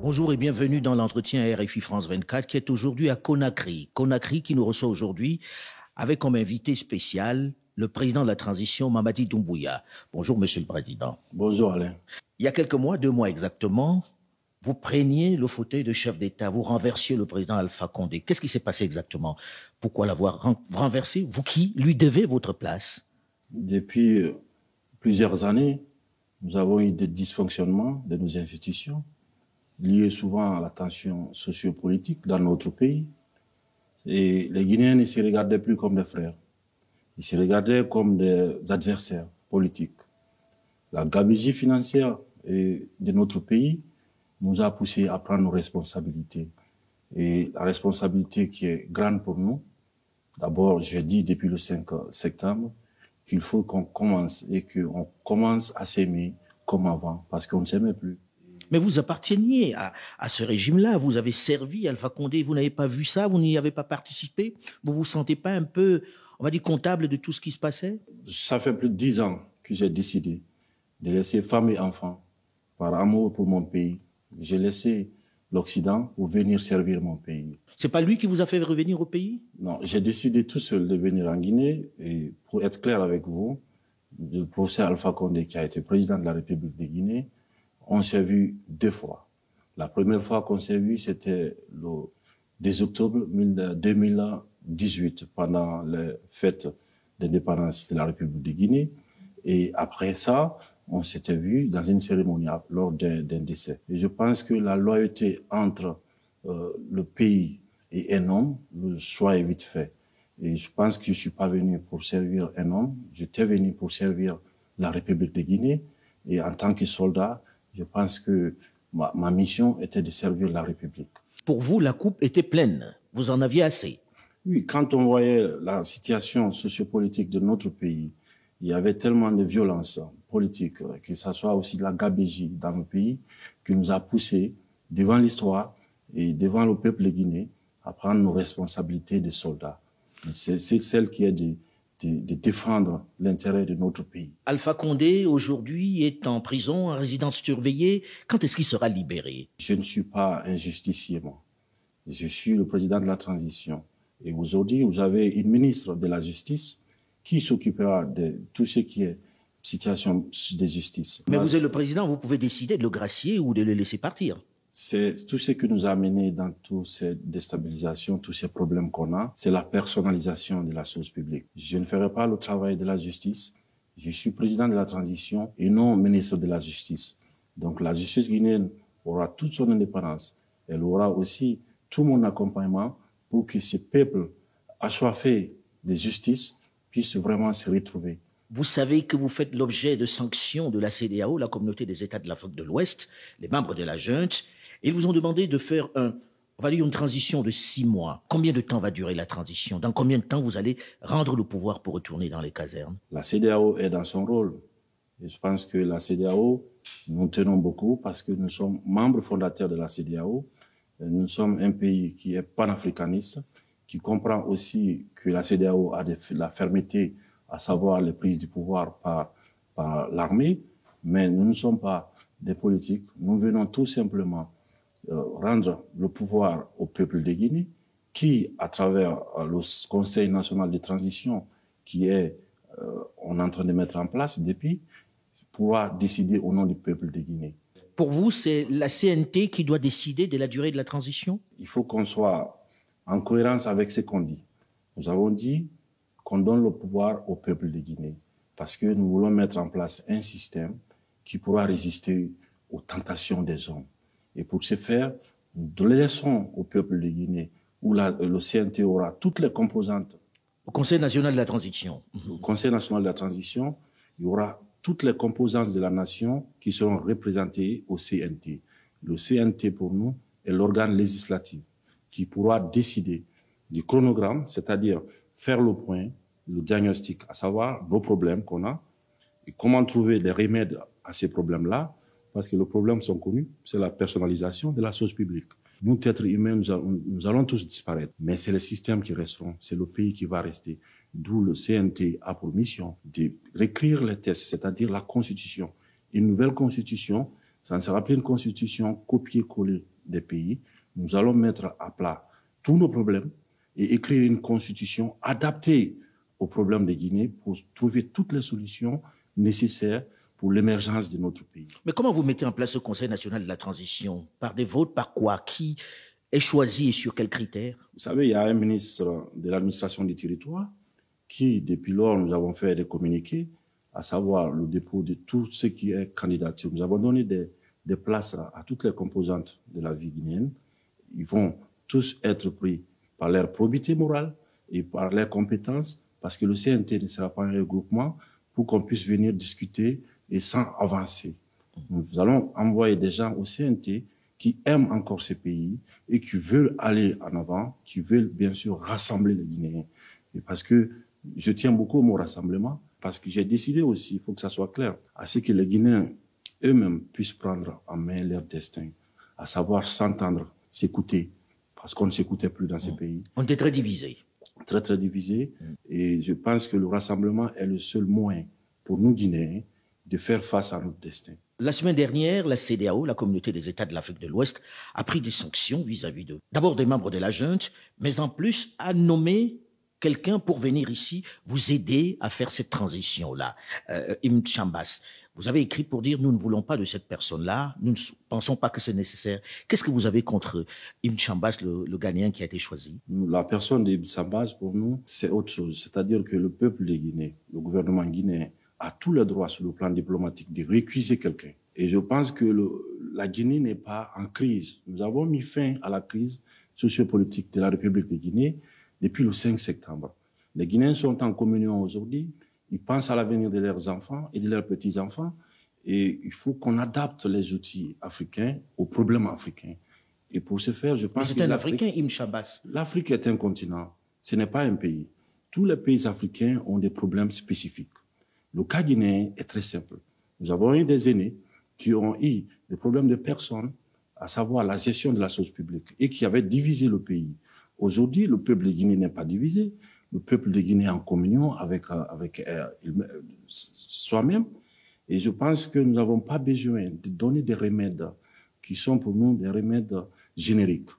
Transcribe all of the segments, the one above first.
Bonjour et bienvenue dans l'entretien RFI France 24 qui est aujourd'hui à Conakry. Conakry qui nous reçoit aujourd'hui avec comme invité spécial le président de la transition, Mamadi Doumbouya. Bonjour Monsieur le Président. Bonjour Alain. Il y a quelques mois, 2 mois exactement, vous preniez le fauteuil de chef d'État, vous renversiez le président Alpha Condé. Qu'est-ce qui s'est passé exactement? Pourquoi l'avoir renversé? Vous qui lui devez votre place? Depuis plusieurs années, nous avons eu des dysfonctionnements de nos institutions, liés souvent à la tension sociopolitique dans notre pays. Et les Guinéens ne se regardaient plus comme des frères. Ils se regardaient comme des adversaires politiques. La gabegie financière de notre pays nous a poussés à prendre nos responsabilités. Et la responsabilité qui est grande pour nous, d'abord, je dis depuis le 5 septembre, qu'il faut qu'on commence et qu'on commence à s'aimer comme avant, parce qu'on ne s'aimait plus. Mais vous apparteniez à ce régime-là, vous avez servi Alpha Condé, vous n'avez pas vu ça, vous n'y avez pas participé, vous vous sentez pas un peu, on va dire, comptable de tout ce qui se passait? Ça fait plus de 10 ans que j'ai décidé de laisser femmes et enfants par amour pour mon pays. J'ai laissé l'Occident pour venir servir mon pays. C'est pas lui qui vous a fait revenir au pays? Non, j'ai décidé tout seul de venir en Guinée et pour être clair avec vous, le professeur Alpha Condé qui a été président de la République de Guinée, on s'est vu 2 fois. La première fois qu'on s'est vu, c'était le 10 octobre 2018, pendant les fêtes d'indépendance de la République de Guinée. Et après ça, on s'était vu dans une cérémonie lors d'un décès. Et je pense que la loyauté entre le pays et un homme, le choix est vite fait. Et je pense que je suis pas venu pour servir un homme, j'étais venu pour servir la République de Guinée. Et en tant que soldat, je pense que ma mission était de servir la République. Pour vous, la coupe était pleine. Vous en aviez assez. Oui, quand on voyait la situation sociopolitique de notre pays, il y avait tellement de violence politique, que ça soit aussi de la gabegie dans le pays, qui nous a poussés devant l'histoire et devant le peuple de Guinée à prendre nos responsabilités de soldats. C'est celle qui est de défendre l'intérêt de notre pays. Alpha Condé, aujourd'hui, est en prison, en résidence surveillée. Quand est-ce qu'il sera libéré? Je ne suis pas un justicier, moi. Je suis le président de la transition. Et aujourd'hui, vous avez une ministre de la Justice qui s'occupera de tout ce qui est situation de justice. Mais vous êtes le président, vous pouvez décider de le gracier ou de le laisser partir. C'est tout ce qui nous a amené dans toutes ces déstabilisations, tous ces problèmes qu'on a, c'est la personnalisation de la chose publique. Je ne ferai pas le travail de la justice. Je suis président de la transition et non ministre de la justice. Donc la justice guinéenne aura toute son indépendance. Elle aura aussi tout mon accompagnement pour que ce peuple assoiffé de justice puisse vraiment se retrouver. Vous savez que vous faites l'objet de sanctions de la CEDEAO, la communauté des États de l'Afrique de l'Ouest, les membres de la junte. Ils vous ont demandé de faire on va dire une transition de 6 mois. Combien de temps va durer la transition? Dans combien de temps vous allez rendre le pouvoir pour retourner dans les casernes? La CEDEAO est dans son rôle. Et je pense que la CEDEAO, nous tenons beaucoup parce que nous sommes membres fondateurs de la CEDEAO. Nous sommes un pays qui est panafricaniste, qui comprend aussi que la CEDEAO a de la fermeté, à savoir les prises du pouvoir par l'armée. Mais nous ne sommes pas des politiques. Nous venons tout simplement rendre le pouvoir au peuple de Guinée, qui, à travers le Conseil national de transition, qui est on est en train de mettre en place depuis, pourra décider au nom du peuple de Guinée. Pour vous, c'est la CNT qui doit décider de la durée de la transition? Il faut qu'on soit en cohérence avec ce qu'on dit. Nous avons dit qu'on donne le pouvoir au peuple de Guinée, parce que nous voulons mettre en place un système qui pourra résister aux tentations des hommes. Et pour ce faire, nous laissons au peuple de Guinée, où le CNT aura toutes les composantes. Au Conseil national de la transition. Au Conseil national de la transition, il y aura toutes les composantes de la nation qui seront représentées au CNT. Le CNT, pour nous, est l'organe législatif qui pourra décider du chronogramme, c'est-à-dire faire le point, le diagnostic, à savoir nos problèmes qu'on a, et comment trouver des remèdes à ces problèmes-là, parce que les problèmes sont connus, c'est la personnalisation de la chose publique. Nous, êtres humains, nous allons tous disparaître, mais c'est les systèmes qui resteront, c'est le pays qui va rester. D'où le CNT a pour mission de réécrire les textes, c'est-à-dire la Constitution. Une nouvelle Constitution Ça ne sera plus une constitution copier-coller des pays. Nous allons mettre à plat tous nos problèmes et écrire une constitution adaptée aux problèmes de Guinée pour trouver toutes les solutions nécessaires pour l'émergence de notre pays. Mais comment vous mettez en place ce Conseil national de la transition? Par des votes, par quoi? Qui est choisi et sur quels critères? Vous savez, il y a un ministre de l'administration du territoire qui, depuis lors, nous avons fait des communiqués, à savoir le dépôt de tout ce qui est candidature. Nous avons donné des places à toutes les composantes de la vie guinéenne. Ils vont tous être pris par leur probité morale et par leurs compétences, parce que le CNT ne sera pas un regroupement pour qu'on puisse venir discuter et sans avancer. Nous allons envoyer des gens au CNT qui aiment encore ce pays et qui veulent aller en avant, qui veulent bien sûr rassembler les Guinéens. Et parce que je tiens beaucoup au mot rassemblement, parce que j'ai décidé aussi, il faut que ça soit clair, à ce que les Guinéens eux-mêmes puissent prendre en main leur destin, à savoir s'entendre, s'écouter, parce qu'on ne s'écoutait plus dans ces pays. On était très divisés. Très, très divisés. Et je pense que le rassemblement est le seul moyen pour nous Guinéens de faire face à notre destin. La semaine dernière, la CEDEAO, la Communauté des États de l'Afrique de l'Ouest, a pris des sanctions vis-à-vis d'eux. D'abord des membres de la junte, mais en plus a nommé quelqu'un pour venir ici vous aider à faire cette transition-là. Ibn Chambas, vous avez écrit pour dire nous ne voulons pas de cette personne-là, nous ne pensons pas que c'est nécessaire. Qu'est-ce que vous avez contre Ibn Chambas, le Ghanéen qui a été choisi? La personne d'Ibn Chambas, pour nous, c'est autre chose. C'est-à-dire que le peuple de Guinée, le gouvernement guinéen, a tout le droit sur le plan diplomatique de récuser quelqu'un. Et je pense que la Guinée n'est pas en crise. Nous avons mis fin à la crise sociopolitique de la République de Guinée depuis le 5 septembre. Les Guinéens sont en communion aujourd'hui. Ils pensent à l'avenir de leurs enfants et de leurs petits-enfants. Et il faut qu'on adapte les outils africains aux problèmes africains. Et pour ce faire, je pense que... C'est un Africain, Ibn Chambas. L'Afrique est un continent. Ce n'est pas un pays. Tous les pays africains ont des problèmes spécifiques. Le cas guinéen est très simple. Nous avons eu des aînés qui ont eu des problèmes de personnes, à savoir la gestion de la chose publique, et qui avaient divisé le pays. Aujourd'hui, le peuple de Guinée n'est pas divisé. Le peuple de Guinée est en communion avec soi-même. Et je pense que nous n'avons pas besoin de donner des remèdes qui sont pour nous des remèdes génériques.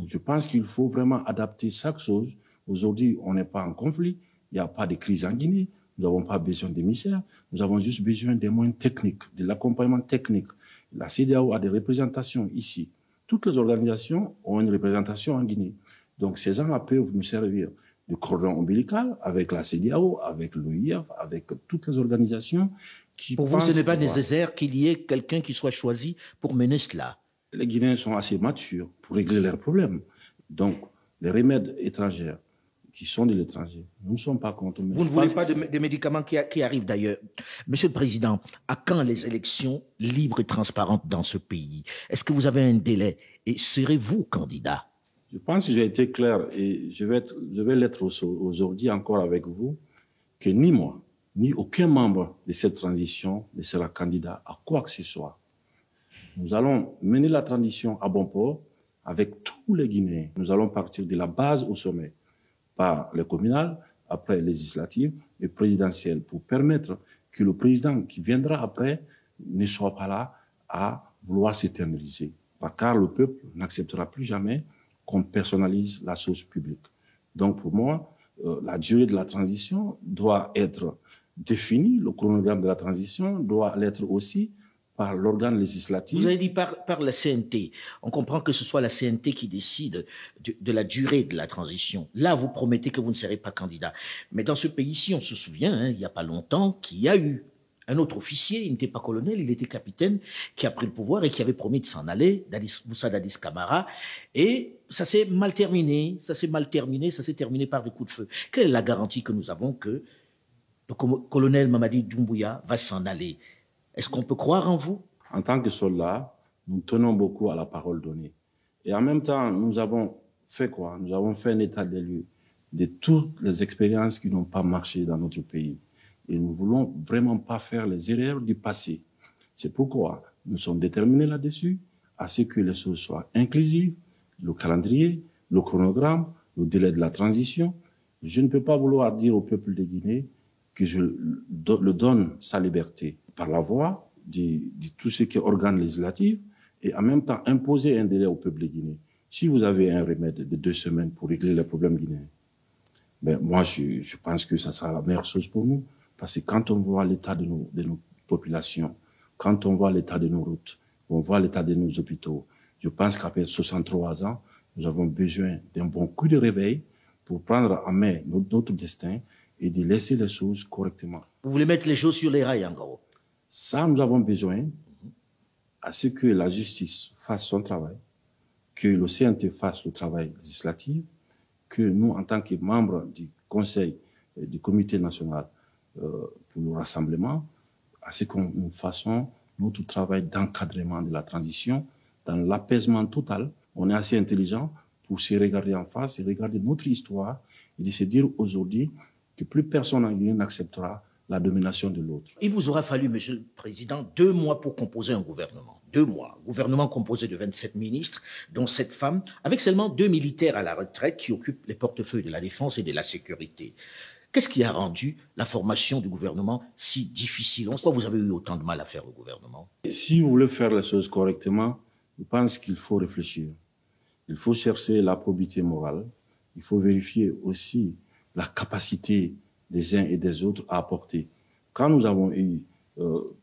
Je pense qu'il faut vraiment adapter chaque chose. Aujourd'hui, on n'est pas en conflit. Il n'y a pas de crise en Guinée. Nous n'avons pas besoin d'émissaires. Nous avons juste besoin des moyens techniques, de l'accompagnement technique. La CEDEAO a des représentations ici. Toutes les organisations ont une représentation en Guinée. Donc, ces gens-là peuvent nous servir de cordon ombilical avec la CEDEAO, avec l'OIF, avec toutes les organisations qui... Pour vous, ce n'est pas nécessaire qu'il y ait quelqu'un qui soit choisi pour mener cela? Les Guinéens sont assez matures pour régler leurs problèmes. Donc, les remèdes étrangers qui sont de l'étranger, nous ne sommes pas contre. Vous ne voulez pas de médicaments qui arrivent d'ailleurs. Monsieur le Président, à quand les élections libres et transparentes dans ce pays? Est-ce que vous avez un délai? Et serez-vous candidat? Je pense que j'ai été clair et je vais l'être aujourd'hui encore avec vous, que ni moi, ni aucun membre de cette transition ne sera candidat à quoi que ce soit. Nous allons mener la transition à bon port avec tous les Guinéens. Nous allons partir de la base au sommet, par les communales, après les législatives et présidentielles, pour permettre que le président qui viendra après ne soit pas là à vouloir s'éterniser. Car le peuple n'acceptera plus jamais qu'on personnalise la chose publique. Donc pour moi, la durée de la transition doit être définie, le chronogramme de la transition doit l'être aussi par l'organe législatif. Vous avez dit par la CNT. On comprend que ce soit la CNT qui décide de la durée de la transition. Là, vous promettez que vous ne serez pas candidat. Mais dans ce pays-ci, on se souvient, il n'y a pas longtemps, qu'il y a eu un autre officier, il n'était pas colonel, il était capitaine, qui a pris le pouvoir et qui avait promis de s'en aller, Moussa Dadis Camara. Et ça s'est mal terminé, ça s'est terminé par des coups de feu. Quelle est la garantie que nous avons que le colonel Mamadi Doumbouya va s'en aller? Est-ce qu'on peut croire en vous? En tant que soldats, nous tenons beaucoup à la parole donnée. Et en même temps, nous avons fait quoi? Nous avons fait un état des lieux de toutes les expériences qui n'ont pas marché dans notre pays. Et nous ne voulons vraiment pas faire les erreurs du passé. C'est pourquoi nous sommes déterminés là-dessus, à ce que les choses soient inclusives, le calendrier, le chronogramme, le délai de la transition. Je ne peux pas vouloir dire au peuple de Guinée que je le donne sa liberté par la voie de tout ce qui est organe législatif et en même temps imposer un délai au peuple de Guinée. Si vous avez un remède de 2 semaines pour régler les problèmes guinéens, ben moi, je pense que ça sera la meilleure chose pour nous. Parce que quand on voit l'état de nos populations, quand on voit l'état de nos routes, on voit l'état de nos hôpitaux, je pense qu'après 63 ans, nous avons besoin d'un bon coup de réveil pour prendre en main notre destin et de laisser les choses correctement. Vous voulez mettre les choses sur les rails, en gros? Ça, nous avons besoin à ce que la justice fasse son travail, que le CNT fasse le travail législatif, que nous, en tant que membres du Conseil et du Comité national pour le rassemblement, à ce que nous fassions notre travail d'encadrement de la transition dans l'apaisement total. On est assez intelligent pour se regarder en face et regarder notre histoire et de se dire aujourd'hui que plus personne en Guinée n'acceptera la domination de l'autre. Il vous aura fallu, Monsieur le Président, 2 mois pour composer un gouvernement. 2 mois. Gouvernement composé de 27 ministres, dont 7 femmes, avec seulement 2 militaires à la retraite qui occupent les portefeuilles de la défense et de la sécurité. Qu'est-ce qui a rendu la formation du gouvernement si difficile? Pourquoi vous avez eu autant de mal à faire le gouvernement? Si vous voulez faire les choses correctement, je pense qu'il faut réfléchir. Il faut chercher la probité morale. Il faut vérifier aussi la capacité des uns et des autres à apporter. Quand nous avons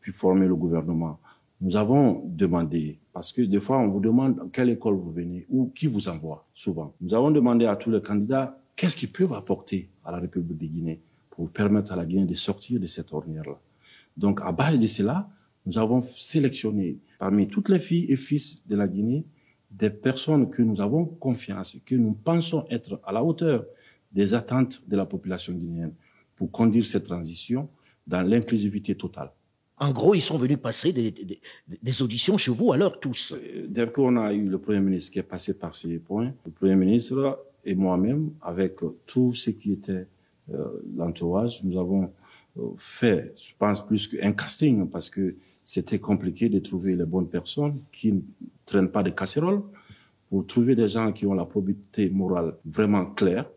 pu former le gouvernement, nous avons demandé, parce que des fois on vous demande quelle école vous venez ou qui vous envoie, souvent. Nous avons demandé à tous les candidats qu'est-ce qu'ils peuvent apporter à la République de Guinée pour permettre à la Guinée de sortir de cette ornière-là. Donc à base de cela, nous avons sélectionné parmi toutes les filles et fils de la Guinée des personnes que nous avons confiance, que nous pensons être à la hauteur des attentes de la population guinéenne pour conduire cette transition dans l'inclusivité totale. En gros, ils sont venus passer des auditions chez vous, alors tous. Dès qu'on a eu le Premier ministre qui est passé par ces points, le Premier ministre et moi-même, avec tout ce qui était l'entourage, nous avons fait, je pense, plus qu'un casting, parce que c'était compliqué de trouver les bonnes personnes qui ne traînent pas de casseroles, pour trouver des gens qui ont la probité morale vraiment claire.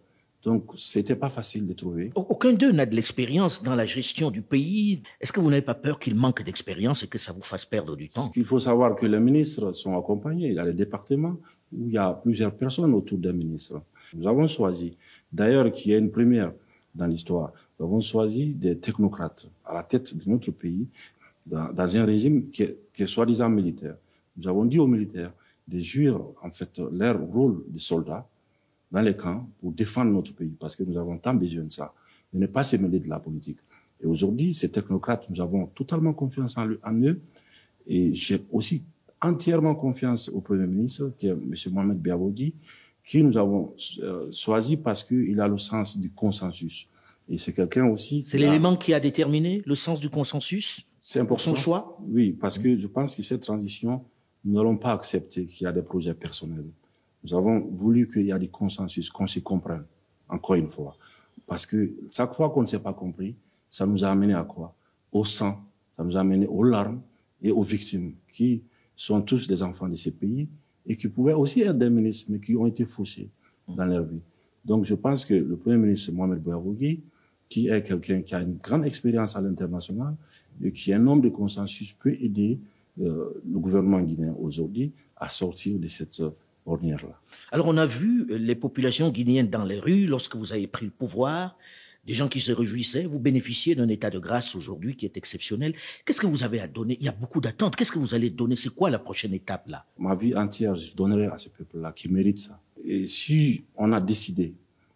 Donc, c'était pas facile de trouver. Aucun d'eux n'a de l'expérience dans la gestion du pays. Est-ce que vous n'avez pas peur qu'il manque d'expérience et que ça vous fasse perdre du temps? Il faut savoir que les ministres sont accompagnés. Il y a les départements où il y a plusieurs personnes autour des ministres. Nous avons choisi, d'ailleurs, qui est une première dans l'histoire, nous avons choisi des technocrates à la tête de notre pays dans un régime qui est soi-disant militaire. Nous avons dit aux militaires de jouer, en fait, leur rôle de soldats dans les camps pour défendre notre pays, parce que nous avons tant besoin de ça, de ne pas se mêler de la politique. Et aujourd'hui, ces technocrates, nous avons totalement confiance en eux, et j'ai aussi entièrement confiance au Premier ministre, qui est M. Mohamed Biabogui, qui nous avons choisi parce qu'il a le sens du consensus. Et c'est quelqu'un aussi... C'est l'élément qui a déterminé le sens du consensus? C'est important. Pour son choix? Oui, parce que je pense que cette transition, nous n'allons pas accepter qu'il y a des projets personnels. Nous avons voulu qu'il y ait des consensus, qu'on se comprenne, encore une fois. Parce que chaque fois qu'on ne s'est pas compris, ça nous a amené à quoi? Au sang, ça nous a amené aux larmes et aux victimes, qui sont tous des enfants de ces pays et qui pouvaient aussi être des ministres, mais qui ont été faussés dans leur vie. Donc je pense que le Premier ministre Mohamed Biabogui, qui est quelqu'un qui a une grande expérience à l'international et qui est un homme de consensus, peut aider le gouvernement guinéen aujourd'hui à sortir de cette ornière-là. Alors on a vu les populations guinéennes dans les rues lorsque vous avez pris le pouvoir, des gens qui se réjouissaient. Vous bénéficiez d'un état de grâce aujourd'hui qui est exceptionnel. Qu'est-ce que vous avez à donner? Il y a beaucoup d'attentes. Qu'est-ce que vous allez donner? C'est quoi la prochaine étape là? Ma vie entière, je donnerai à ce peuple-là qui mérite ça. Et si on a décidé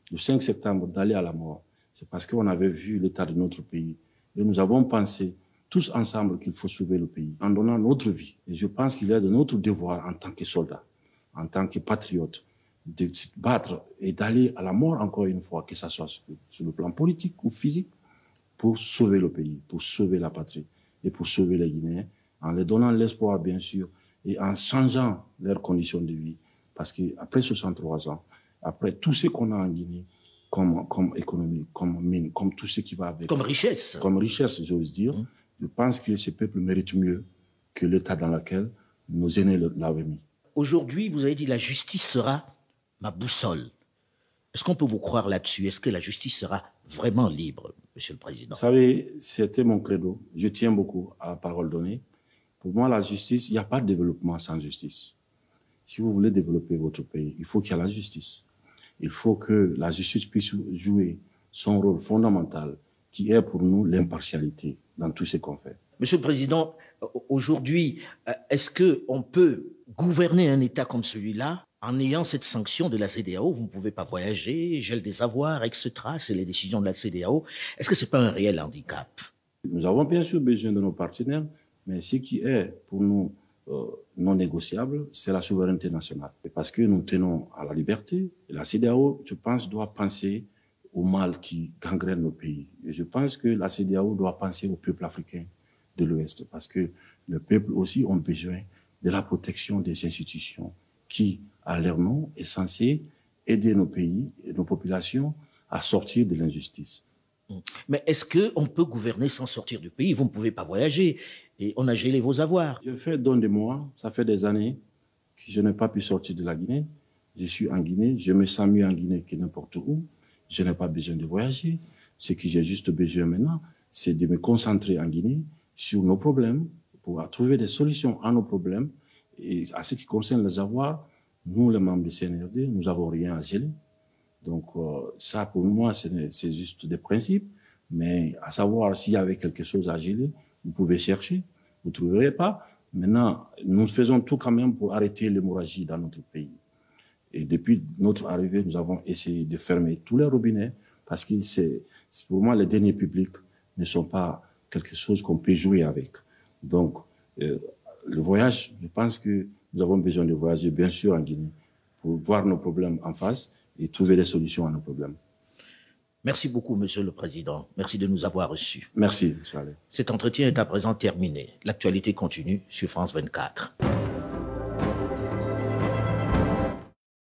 le 5 septembre d'aller à la mort, c'est parce qu'on avait vu l'état de notre pays. Et nous avons pensé tous ensemble qu'il faut sauver le pays en donnant notre vie. Et je pense qu'il est de notre devoir en tant que soldats, en tant que patriotes, de se battre et d'aller à la mort encore une fois, que ce soit sur le plan politique ou physique, pour sauver le pays, pour sauver la patrie et pour sauver les Guinéens, en leur donnant l'espoir, bien sûr, et en changeant leurs conditions de vie. Parce qu'après 63 ans, après tout ce qu'on a en Guinée, comme économie, comme mine, comme tout ce qui va avec... Comme richesse. Comme richesse, j'ose dire. Je pense que ce peuple mérite mieux que l'état dans lequel nos aînés l'avaient mis. Aujourd'hui, vous avez dit la justice sera ma boussole. Est-ce qu'on peut vous croire là-dessus? Est-ce que la justice sera vraiment libre, Monsieur le Président? Vous savez, c'était mon credo. Je tiens beaucoup à la parole donnée. Pour moi, la justice, il n'y a pas de développement sans justice. Si vous voulez développer votre pays, il faut qu'il y ait la justice. Il faut que la justice puisse jouer son rôle fondamental, qui est pour nous l'impartialité dans tout ce qu'on fait. Monsieur le Président, aujourd'hui, est-ce qu'on peut gouverner un État comme celui-là en ayant cette sanction de la CEDEAO? Vous ne pouvez pas voyager, gel des avoirs, etc. C'est les décisions de la CEDEAO. Est-ce que ce n'est pas un réel handicap? Nous avons bien sûr besoin de nos partenaires, mais ce qui est pour nous non négociable, c'est la souveraineté nationale. Et parce que nous tenons à la liberté, et la CEDEAO, je pense, doit penser au mal qui gangrène nos pays. Et je pense que la CEDEAO doit penser au peuple africain de l'Ouest, parce que le peuple aussi a besoin de la protection des institutions qui, à leur nom, est censé aider nos pays et nos populations à sortir de l'injustice. Mais est-ce qu'on peut gouverner sans sortir du pays? Vous ne pouvez pas voyager et on a gelé vos avoirs. Je fais don de moi, ça fait des années que je n'ai pas pu sortir de la Guinée. Je suis en Guinée, je me sens mieux en Guinée que n'importe où. Je n'ai pas besoin de voyager. Ce que j'ai juste besoin maintenant, c'est de me concentrer en Guinée sur nos problèmes, pour trouver des solutions à nos problèmes. Et à ce qui concerne les avoirs, nous, les membres du CNRD, nous n'avons rien à geler. Donc ça, pour moi, c'est juste des principes. Mais à savoir s'il y avait quelque chose à geler, vous pouvez chercher, vous ne trouverez pas. Maintenant, nous faisons tout quand même pour arrêter l'hémorragie dans notre pays. Et depuis notre arrivée, nous avons essayé de fermer tous les robinets parce que pour moi, les deniers publics ne sont pas quelque chose qu'on peut jouer avec. Donc, le voyage, je pense que nous avons besoin de voyager, bien sûr, en Guinée, pour voir nos problèmes en face et trouver des solutions à nos problèmes. Merci beaucoup, Monsieur le Président. Merci de nous avoir reçus. Merci, M. Allais. Cet entretien est à présent terminé. L'actualité continue sur France 24.